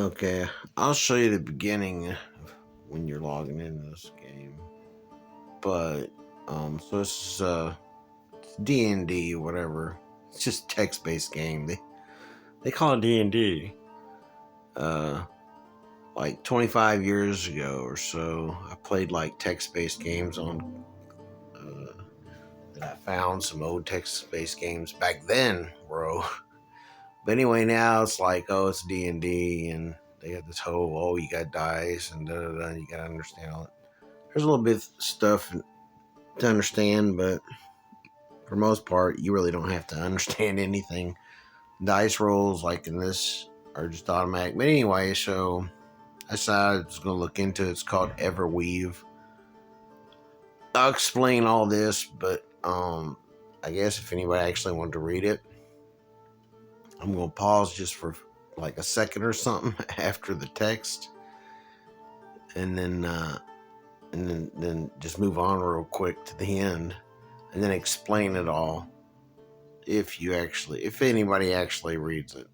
Okay, I'll show you the beginning of when you're logging into this game. But so it's D&D, whatever. It's just text-based game. They call it D&D. Uh, like 25 years ago or so, I played like text-based games on. And I found some old text-based games back then, bro. But anyway, now it's like, oh, it's D&D, and they got this whole, oh, you got dice and da da da. You got to understand all it. There's a little bit of stuff to understand, but for most part, you really don't have to understand anything. Dice rolls, like in this, are just automatic. But anyway, so I decided I was going to look into it. It's called Everweave. I'll explain all this, but I guess if anybody actually wanted to read it, I'm going to pause just for like a second or something after the text, and then just move on real quick to the end, and then explain it all if anybody actually reads it.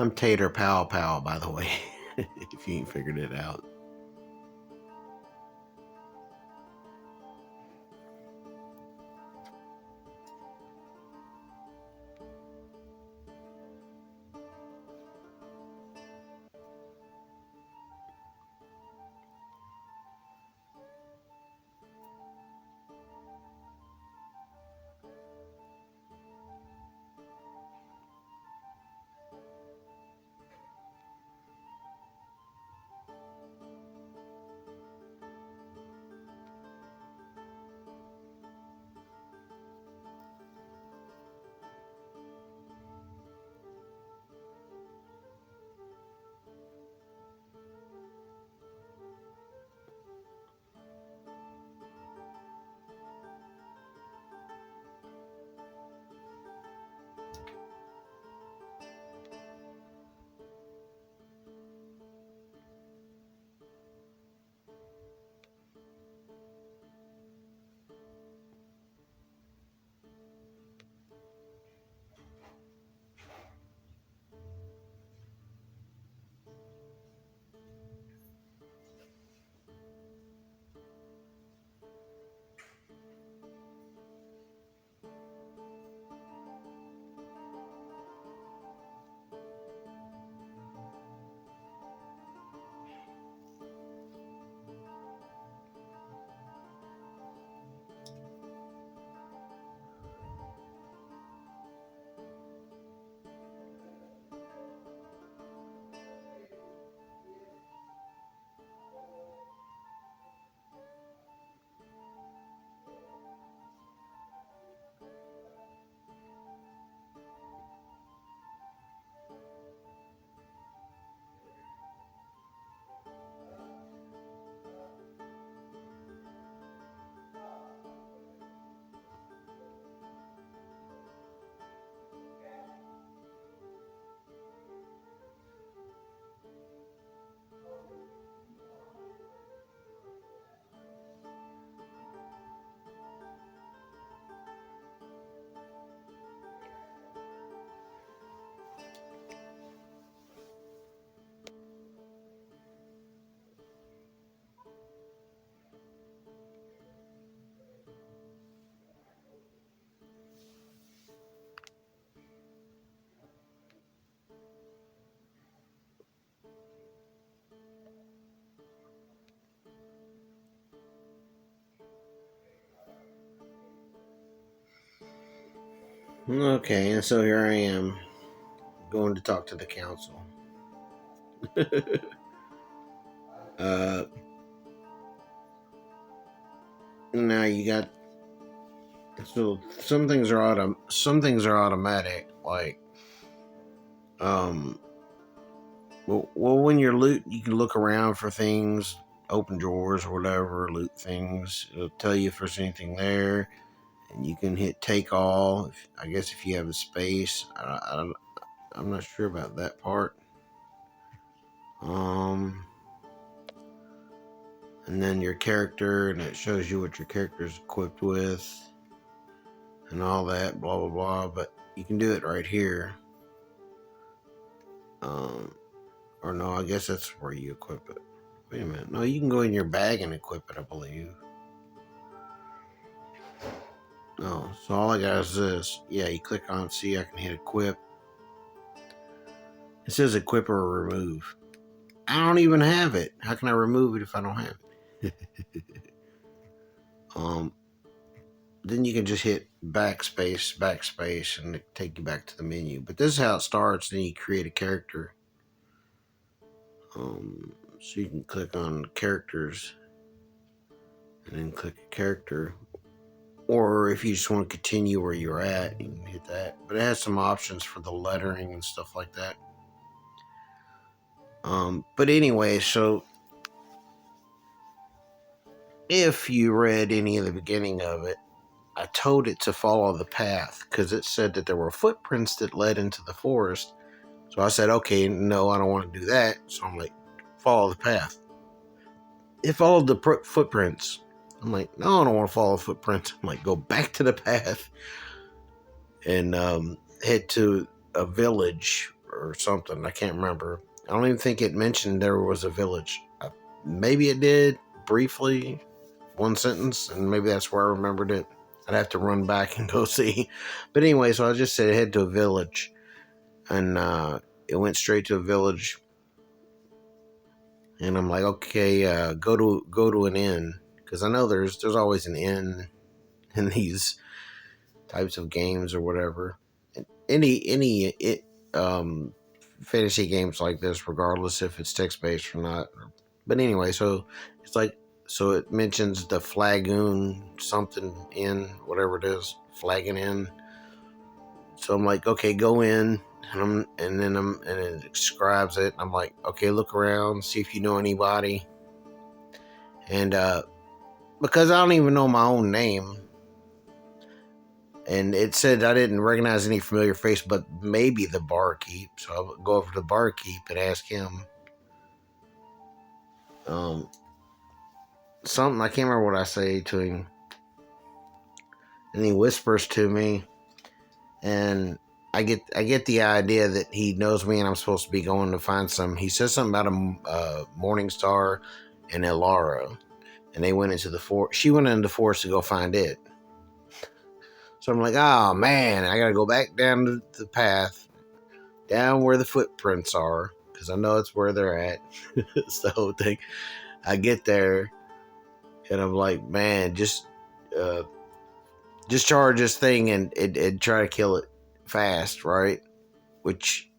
I'm Tater Pow Pow, by the way, if you ain't figured it out. Okay, and so here I am going to talk to the council. uh, Now you got, so some things are automatic, like well when you're loot, you can look around for things open drawers or whatever, loot things. It'll tell you if there's anything there, and you can hit take all. I guess if you have the space. I'm not sure about that part. And then your character, and it shows you what your character is equipped with, and all that, blah blah blah. But you can do it right here. Or no, I guess that's where you equip it. Wait a minute. No, you can go in your bag and equip it, I believe. No, so all I got is this. Yeah, you click on it, see, I can hit equip. It says equip or remove. I don't even have it. How can I remove it if I don't have it? Then you can just hit backspace, and it take you back to the menu. But this is how it starts. Then you create a character. So you can click on characters, and then click a character. Or if you just want to continue where you're at, you can hit that. But it has some options for the lettering and stuff like that. But anyway, so if you read any of the beginning of it, I told it to follow the path because it said that there were footprints that led into the forest. So I said, okay, no, I don't want to do that. So I'm like, follow the path. It followed the footprints. I'm like, no, I don't want to follow the footprints. I'm like, go back to the path and head to a village or something. I can't remember. I don't even think it mentioned there was a village. Maybe it did briefly, one sentence, and maybe that's where I remembered it. I'd have to run back and go see. But anyway, so I just said head to a village, and it went straight to a village. And I'm like, okay, go to an inn, because I know there's always an inn in these types of games or whatever. Any fantasy games like this, regardless if it's text based or not. But anyway, so it's like, so it mentions the Flagoon something Inn, whatever it is, Flagon Inn. So I'm like, okay, go in, and it describes it. I'm like, okay, look around, see if you know anybody. And because I don't even know my own name, and it said I didn't recognize any familiar face, but maybe the barkeep. So I'll go over to the barkeep and ask him something. I can't remember what I say to him. And he whispers to me, and I get the idea that he knows me, and I'm supposed to be going to find some. He says something about a Morningstar and Elara, and they went into the forest. She went into the forest to go find it. So I'm like, oh man, I gotta go back down the path, down where the footprints are, because I know it's where they're at. It's the whole thing. I get there, and I'm like, man, just charge this thing and try to kill it fast, right? Which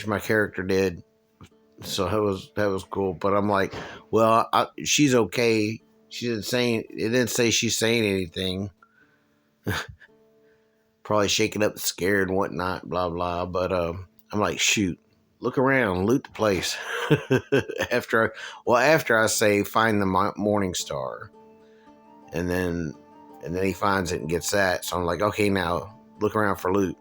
my character did. So that was cool. But I'm like, well, she's okay. She didn't say, it didn't say she's saying anything. Probably shaking up, scared and whatnot, blah blah. But I'm like, shoot, look around, loot the place. after I say find the Morningstar, and then he finds it and gets that. So I'm like, okay, now look around for loot,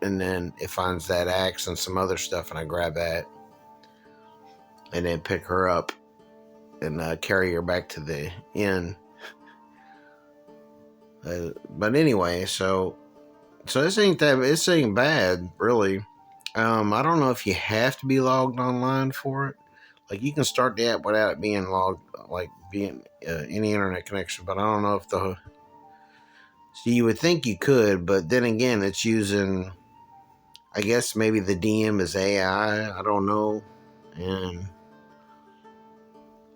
and then it finds that axe and some other stuff, and I grab that, and then pick her up and carry her back to the inn. But anyway, so this ain't bad, really. I don't know if you have to be logged online for it. Like, you can start the app without it being logged, like being any internet connection. But I don't know if so you would think you could, but then again, it's using, I guess maybe the DM is AI. I don't know, and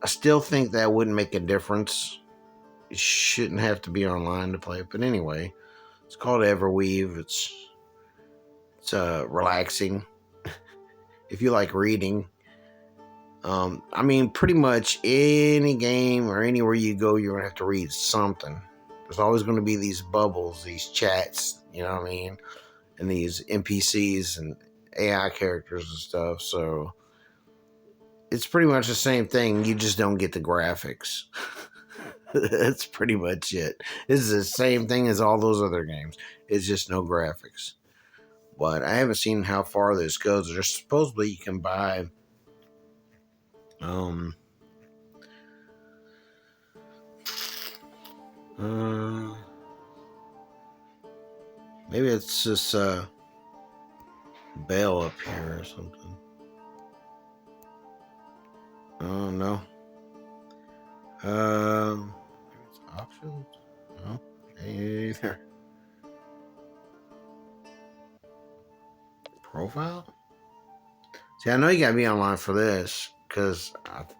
I still think that wouldn't make a difference. It shouldn't have to be online to play it. But anyway, it's called Everweave. It's relaxing if you like reading. I mean, pretty much any game or anywhere you go, you're gonna have to read something. There's always going to be these bubbles, these chats, you know what I mean, and these NPCs and AI characters and stuff. So it's pretty much the same thing. You just don't get the graphics. That's pretty much it. This is the same thing as all those other games. It's just no graphics. But I haven't seen how far this goes. There's supposedly you can buy maybe it's this bell up here or something. Oh no. It's options. No, either. Profile. See, I know you gotta be online for this because at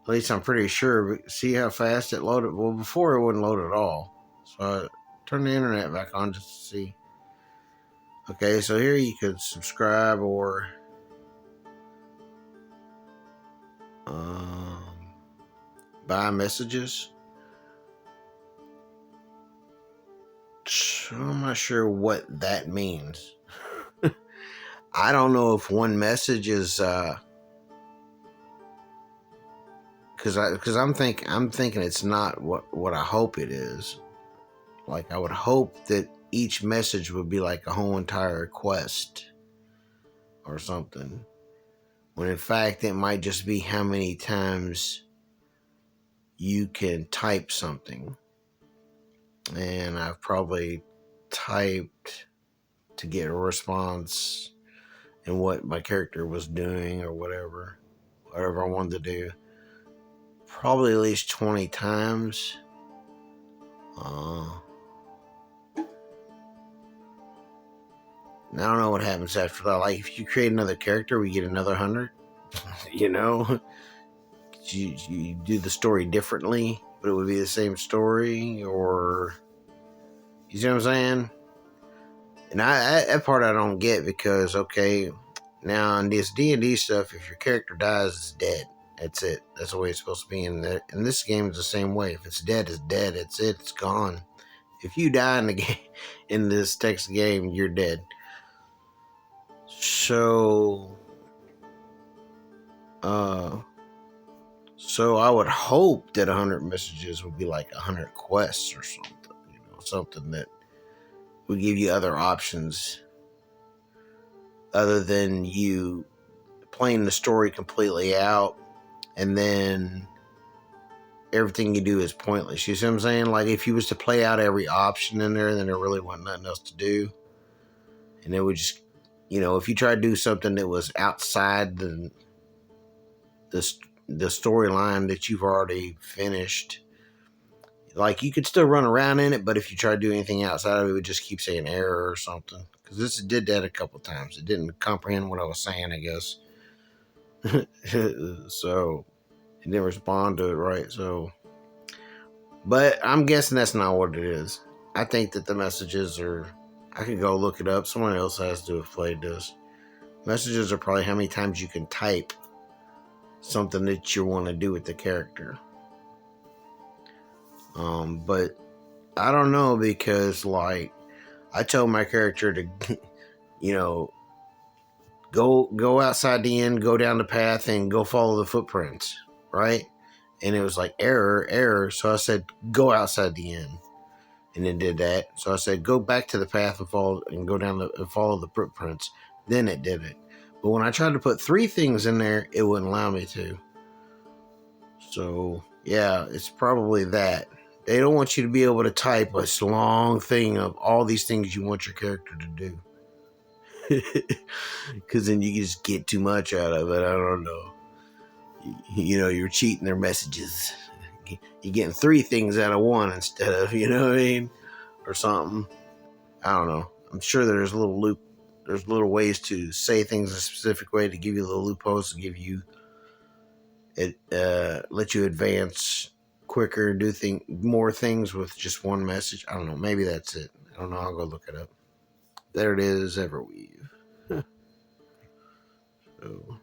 least I'm pretty sure. See how fast it loaded. Well, before it wouldn't load at all. So I turned the internet back on just to see. Okay, so here you could subscribe or buy messages. I'm not sure what that means. I don't know if one message is because I'm thinking it's not what I hope it is. Like I would hope that each message would be like a whole entire quest or something. When in fact it might just be how many times you can type something. And I've probably typed to get a response and what my character was doing or whatever I wanted to do. Probably at least 20 times. Now I don't know what happens after that. Like if you create another character, we get another 100. You know, you do the story differently, but it would be the same story, or you see what I'm saying? And that part I don't get because okay, now in this D&D stuff, if your character dies, it's dead. That's it. That's the way it's supposed to be. In this game, it's the same way. If it's dead, it's dead. It's it. It's gone. If you die in the game, in this text game, you're dead. So I would hope that 100 messages would be like 100 quests or something. You know, something that would give you other options other than you playing the story completely out and then everything you do is pointless. You see what I'm saying? Like if you was to play out every option in there, then there really wasn't nothing else to do. And it would just, you know, if you try to do something that was outside the storyline that you've already finished, like you could still run around in it, but if you try to do anything outside of it, it would just keep saying error or something. Because this did that a couple times. It didn't comprehend what I was saying, I guess. So it didn't respond to it right. So, but I'm guessing that's not what it is. I think that the messages are. I could go look it up. Someone else has to have played this. Messages are probably how many times you can type something that you want to do with the character. But I don't know because like I told my character to, you know, go outside the inn, go down the path, and go follow the footprints, right? And it was like error. So I said go outside the inn, and it did that. So I said go back to the path and go down and follow the footprints. Then it did it. But when I tried to put 3 things in there, it wouldn't allow me to. So yeah, it's probably that. They don't want you to be able to type a long thing of all these things you want your character to do. Because then you just get too much out of it. I don't know. You know, you're cheating their messages. You're getting 3 things out of 1 instead of, you know what I mean? Or something. I don't know. I'm sure there's little ways to say things a specific way to give you little loopholes to give you it, let you advance quicker, do more things with just one message. I don't know. Maybe that's it. I don't know. I'll go look it up. There it is, Everweave. So